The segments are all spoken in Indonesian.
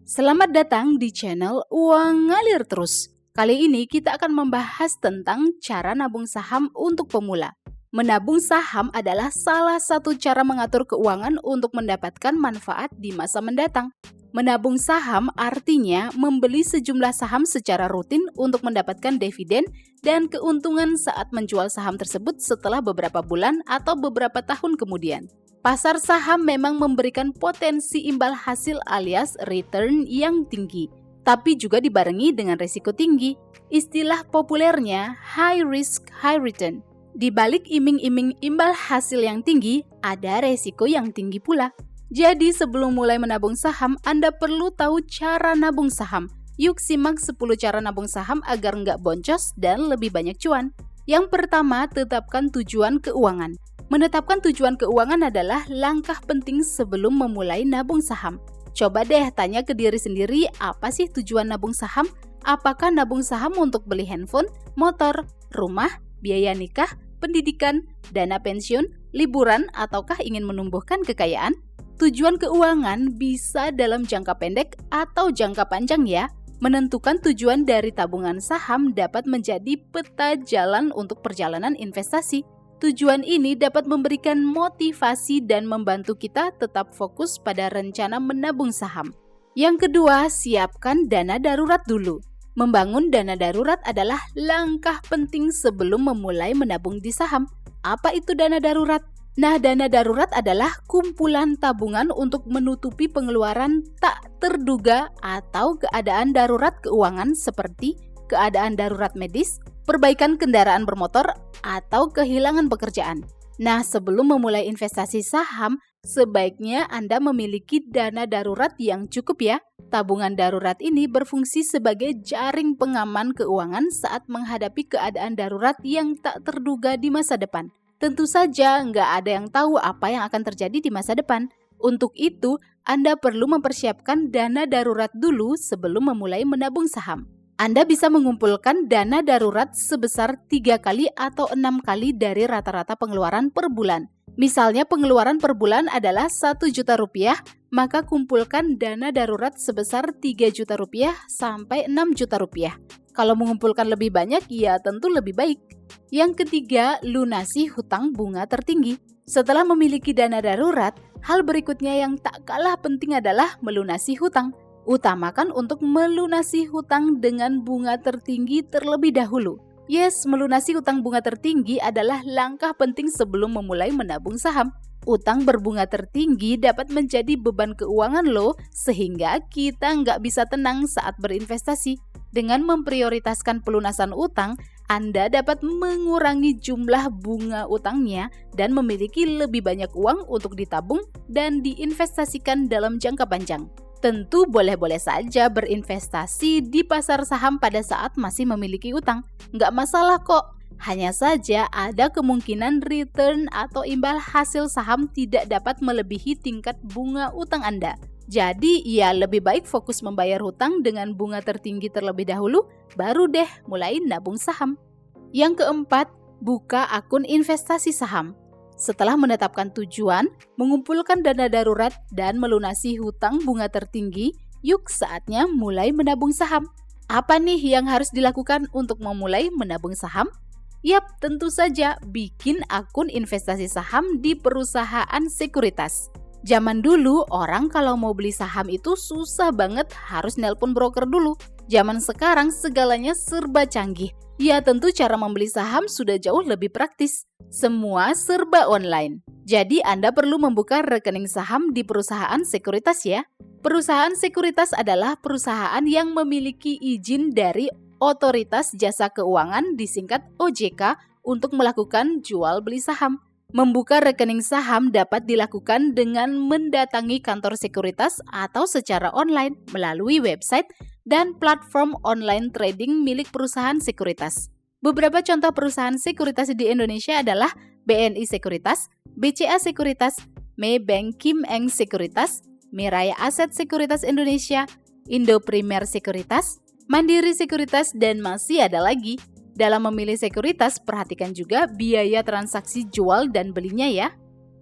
Selamat datang di channel Uang Ngalir Terus. Kali ini kita akan membahas tentang cara nabung saham untuk pemula. Menabung saham adalah salah satu cara mengatur keuangan untuk mendapatkan manfaat di masa mendatang. Menabung saham artinya membeli sejumlah saham secara rutin untuk mendapatkan dividen dan keuntungan saat menjual saham tersebut setelah beberapa bulan atau beberapa tahun kemudian. Pasar saham memang memberikan potensi imbal hasil alias return yang tinggi, tapi juga dibarengi dengan risiko tinggi. Istilah populernya high risk, high return. Di balik iming-iming imbal hasil yang tinggi, ada risiko yang tinggi pula. Jadi sebelum mulai menabung saham, Anda perlu tahu cara nabung saham. Yuk simak 10 cara nabung saham agar nggak boncos dan lebih banyak cuan. Yang pertama, tetapkan tujuan keuangan. Menetapkan tujuan keuangan adalah langkah penting sebelum memulai nabung saham. Coba deh tanya ke diri sendiri, apa sih tujuan nabung saham? Apakah nabung saham untuk beli handphone, motor, rumah, biaya nikah, pendidikan, dana pensiun, liburan, ataukah ingin menumbuhkan kekayaan? Tujuan keuangan bisa dalam jangka pendek atau jangka panjang ya. Menentukan tujuan dari tabungan saham dapat menjadi peta jalan untuk perjalanan investasi. Tujuan ini dapat memberikan motivasi dan membantu kita tetap fokus pada rencana menabung saham. Yang kedua, siapkan dana darurat dulu. Membangun dana darurat adalah langkah penting sebelum memulai menabung di saham. Apa itu dana darurat? Nah, dana darurat adalah kumpulan tabungan untuk menutupi pengeluaran tak terduga atau keadaan darurat keuangan seperti keadaan darurat medis, perbaikan kendaraan bermotor, atau kehilangan pekerjaan. Nah, sebelum memulai investasi saham, sebaiknya Anda memiliki dana darurat yang cukup ya. Tabungan darurat ini berfungsi sebagai jaring pengaman keuangan saat menghadapi keadaan darurat yang tak terduga di masa depan. Tentu saja nggak ada yang tahu apa yang akan terjadi di masa depan. Untuk itu, Anda perlu mempersiapkan dana darurat dulu sebelum memulai menabung saham. Anda bisa mengumpulkan dana darurat sebesar 3 kali atau 6 kali dari rata-rata pengeluaran per bulan. Misalnya pengeluaran per bulan adalah 1 juta rupiah, maka kumpulkan dana darurat sebesar 3 juta rupiah sampai 6 juta rupiah. Kalau mengumpulkan lebih banyak, ya tentu lebih baik. Yang ketiga, lunasi hutang bunga tertinggi. Setelah memiliki dana darurat, hal berikutnya yang tak kalah penting adalah melunasi hutang. Utamakan untuk melunasi hutang dengan bunga tertinggi terlebih dahulu. Yes, melunasi hutang bunga tertinggi adalah langkah penting sebelum memulai menabung saham. Utang berbunga tertinggi dapat menjadi beban keuangan loh, sehingga kita nggak bisa tenang saat berinvestasi. Dengan memprioritaskan pelunasan utang, Anda dapat mengurangi jumlah bunga utangnya dan memiliki lebih banyak uang untuk ditabung dan diinvestasikan dalam jangka panjang. Tentu boleh-boleh saja berinvestasi di pasar saham pada saat masih memiliki utang. Nggak masalah kok. Hanya saja ada kemungkinan return atau imbal hasil saham tidak dapat melebihi tingkat bunga utang Anda. Jadi ya lebih baik fokus membayar hutang dengan bunga tertinggi terlebih dahulu, baru deh mulai nabung saham. Yang keempat, buka akun investasi saham. Setelah menetapkan tujuan, mengumpulkan dana darurat, dan melunasi hutang bunga tertinggi, yuk saatnya mulai menabung saham. Apa nih yang harus dilakukan untuk memulai menabung saham? Yap, tentu saja bikin akun investasi saham di perusahaan sekuritas. Zaman dulu, orang kalau mau beli saham itu susah banget, harus nelpon broker dulu. Zaman sekarang segalanya serba canggih. Ya tentu cara membeli saham sudah jauh lebih praktis. Semua serba online. Jadi Anda perlu membuka rekening saham di perusahaan sekuritas ya. Perusahaan sekuritas adalah perusahaan yang memiliki izin dari Otoritas Jasa Keuangan disingkat OJK untuk melakukan jual beli saham. Membuka rekening saham dapat dilakukan dengan mendatangi kantor sekuritas atau secara online melalui website dan platform online trading milik perusahaan sekuritas. Beberapa contoh perusahaan sekuritas di Indonesia adalah BNI Sekuritas, BCA Sekuritas, Maybank Kim Eng Sekuritas, Miraya Aset Sekuritas Indonesia, Indo Primer Sekuritas, Mandiri Sekuritas, dan masih ada lagi. Dalam memilih sekuritas, perhatikan juga biaya transaksi jual dan belinya ya.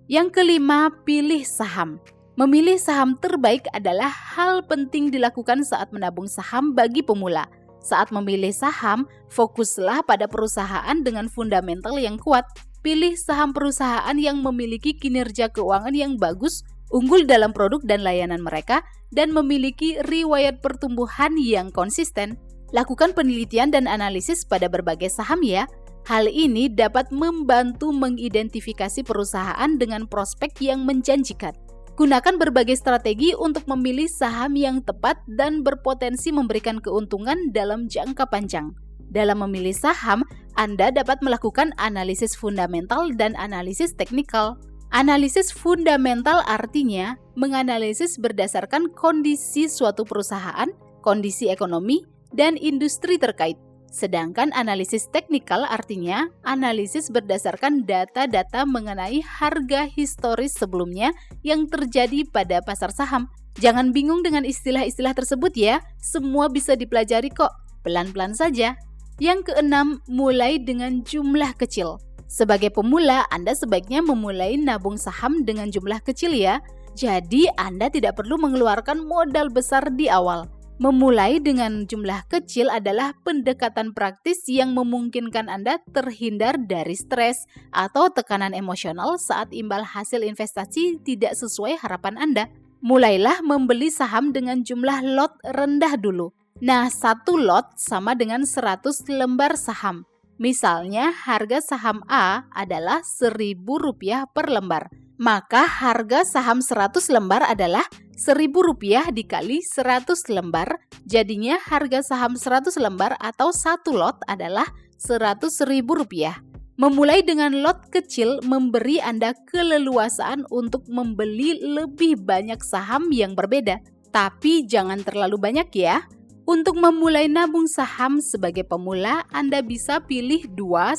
Yang kelima, pilih saham. Memilih saham terbaik adalah hal penting dilakukan saat menabung saham bagi pemula. Saat memilih saham, fokuslah pada perusahaan dengan fundamental yang kuat. Pilih saham perusahaan yang memiliki kinerja keuangan yang bagus, unggul dalam produk dan layanan mereka, dan memiliki riwayat pertumbuhan yang konsisten. Lakukan penelitian dan analisis pada berbagai saham ya. Hal ini dapat membantu mengidentifikasi perusahaan dengan prospek yang menjanjikan. Gunakan berbagai strategi untuk memilih saham yang tepat dan berpotensi memberikan keuntungan dalam jangka panjang. Dalam memilih saham, Anda dapat melakukan analisis fundamental dan analisis teknikal. Analisis fundamental artinya menganalisis berdasarkan kondisi suatu perusahaan, kondisi ekonomi, dan industri terkait. Sedangkan analisis teknikal artinya analisis berdasarkan data-data mengenai harga historis sebelumnya yang terjadi pada pasar saham. Jangan bingung dengan istilah-istilah tersebut ya, semua bisa dipelajari kok, pelan-pelan saja. Yang keenam, mulai dengan jumlah kecil. Sebagai pemula, Anda sebaiknya memulai nabung saham dengan jumlah kecil ya. Jadi Anda tidak perlu mengeluarkan modal besar di awal. Memulai dengan jumlah kecil adalah pendekatan praktis yang memungkinkan Anda terhindar dari stres atau tekanan emosional saat imbal hasil investasi tidak sesuai harapan Anda. Mulailah membeli saham dengan jumlah lot rendah dulu. Nah, satu lot sama dengan 100 lembar saham. Misalnya harga saham A adalah Rp1.000 per lembar. Maka harga saham 100 lembar adalah Rp1.000 dikali 100 lembar, jadinya harga saham 100 lembar atau satu lot adalah Rp100.000. Memulai dengan lot kecil memberi Anda keleluasaan untuk membeli lebih banyak saham yang berbeda. Tapi jangan terlalu banyak ya. Untuk memulai nabung saham sebagai pemula, Anda bisa pilih 2-5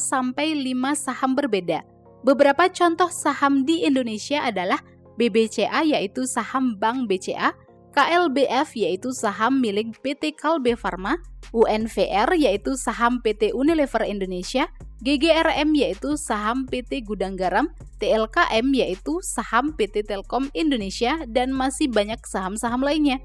saham berbeda. Beberapa contoh saham di Indonesia adalah BBCA yaitu saham Bank BCA, KLBF yaitu saham milik PT Kalbe Farma, UNVR yaitu saham PT Unilever Indonesia, GGRM yaitu saham PT Gudang Garam, TLKM yaitu saham PT Telkom Indonesia, dan masih banyak saham-saham lainnya.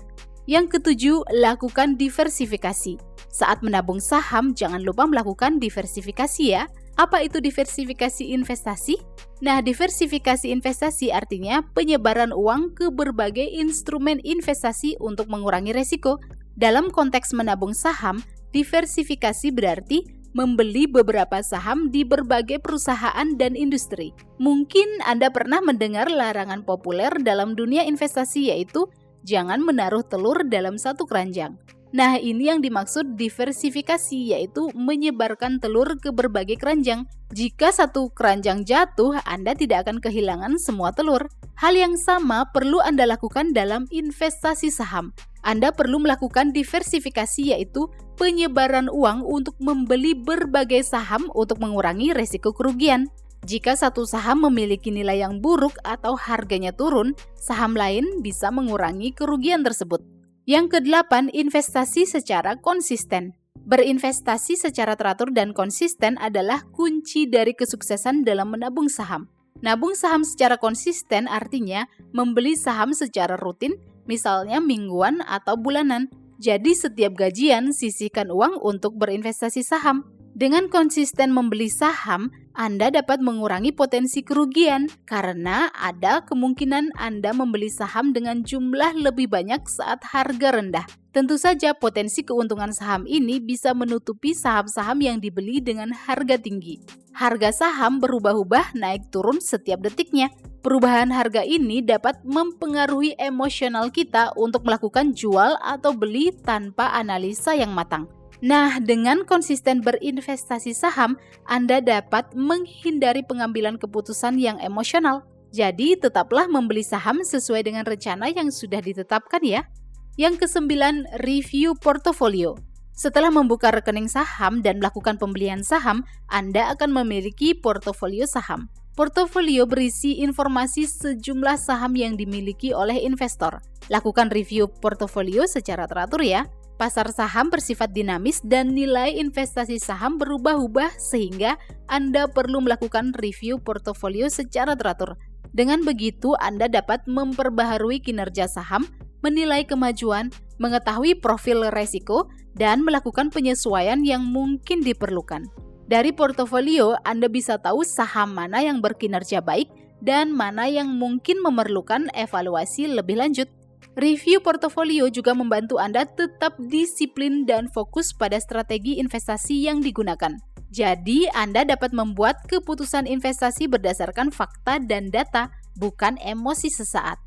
Yang ketujuh, lakukan diversifikasi. Saat menabung saham, jangan lupa melakukan diversifikasi ya. Apa itu diversifikasi investasi? Nah, diversifikasi investasi artinya penyebaran uang ke berbagai instrumen investasi untuk mengurangi resiko. Dalam konteks menabung saham, diversifikasi berarti membeli beberapa saham di berbagai perusahaan dan industri. Mungkin Anda pernah mendengar larangan populer dalam dunia investasi yaitu jangan menaruh telur dalam satu keranjang. Nah, ini yang dimaksud diversifikasi, yaitu menyebarkan telur ke berbagai keranjang. Jika satu keranjang jatuh, Anda tidak akan kehilangan semua telur. Hal yang sama perlu Anda lakukan dalam investasi saham. Anda perlu melakukan diversifikasi, yaitu penyebaran uang untuk membeli berbagai saham untuk mengurangi resiko kerugian. Jika satu saham memiliki nilai yang buruk atau harganya turun, saham lain bisa mengurangi kerugian tersebut. Yang kedelapan, investasi secara konsisten. Berinvestasi secara teratur dan konsisten adalah kunci dari kesuksesan dalam menabung saham. Nabung saham secara konsisten artinya membeli saham secara rutin, misalnya mingguan atau bulanan. Jadi setiap gajian sisihkan uang untuk berinvestasi saham. Dengan konsisten membeli saham, Anda dapat mengurangi potensi kerugian karena ada kemungkinan Anda membeli saham dengan jumlah lebih banyak saat harga rendah. Tentu saja potensi keuntungan saham ini bisa menutupi saham-saham yang dibeli dengan harga tinggi. Harga saham berubah-ubah naik turun setiap detiknya. Perubahan harga ini dapat mempengaruhi emosional kita untuk melakukan jual atau beli tanpa analisa yang matang. Nah, dengan konsisten berinvestasi saham, Anda dapat menghindari pengambilan keputusan yang emosional. Jadi, tetaplah membeli saham sesuai dengan rencana yang sudah ditetapkan ya. Yang kesembilan, review portofolio. Setelah membuka rekening saham dan melakukan pembelian saham, Anda akan memiliki portofolio saham. Portofolio berisi informasi sejumlah saham yang dimiliki oleh investor. Lakukan review portofolio secara teratur ya. Pasar saham bersifat dinamis dan nilai investasi saham berubah-ubah sehingga Anda perlu melakukan review portofolio secara teratur. Dengan begitu, Anda dapat memperbaharui kinerja saham, menilai kemajuan, mengetahui profil resiko, dan melakukan penyesuaian yang mungkin diperlukan. Dari portofolio, Anda bisa tahu saham mana yang berkinerja baik dan mana yang mungkin memerlukan evaluasi lebih lanjut. Review portofolio juga membantu Anda tetap disiplin dan fokus pada strategi investasi yang digunakan. Jadi, Anda dapat membuat keputusan investasi berdasarkan fakta dan data, bukan emosi sesaat.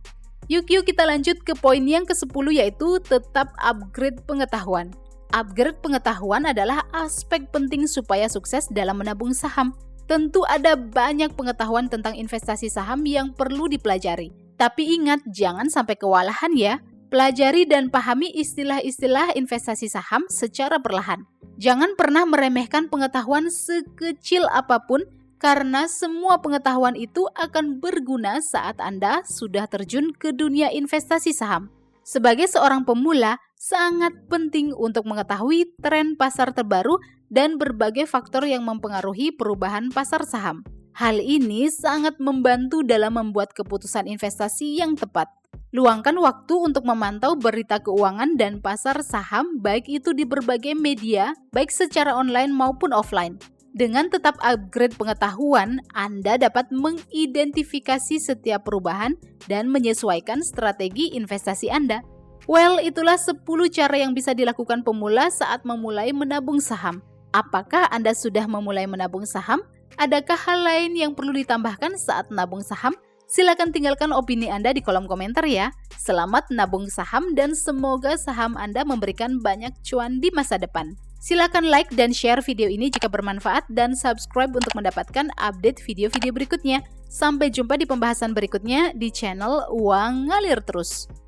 Yuk kita lanjut ke poin yang ke-10, yaitu tetap upgrade pengetahuan. Upgrade pengetahuan adalah aspek penting supaya sukses dalam menabung saham. Tentu ada banyak pengetahuan tentang investasi saham yang perlu dipelajari. Tapi ingat, jangan sampai kewalahan ya. Pelajari dan pahami istilah-istilah investasi saham secara perlahan. Jangan pernah meremehkan pengetahuan sekecil apapun, karena semua pengetahuan itu akan berguna saat Anda sudah terjun ke dunia investasi saham. Sebagai seorang pemula, sangat penting untuk mengetahui tren pasar terbaru dan berbagai faktor yang mempengaruhi perubahan pasar saham. Hal ini sangat membantu dalam membuat keputusan investasi yang tepat. Luangkan waktu untuk memantau berita keuangan dan pasar saham, baik itu di berbagai media, baik secara online maupun offline. Dengan tetap upgrade pengetahuan, Anda dapat mengidentifikasi setiap perubahan dan menyesuaikan strategi investasi Anda. Well, itulah 10 cara yang bisa dilakukan pemula saat memulai menabung saham. Apakah Anda sudah memulai menabung saham? Adakah hal lain yang perlu ditambahkan saat menabung saham? Silakan tinggalkan opini Anda di kolom komentar ya. Selamat menabung saham dan semoga saham Anda memberikan banyak cuan di masa depan. Silakan like dan share video ini jika bermanfaat dan subscribe untuk mendapatkan update video-video berikutnya. Sampai jumpa di pembahasan berikutnya di channel Uang Ngalir Terus.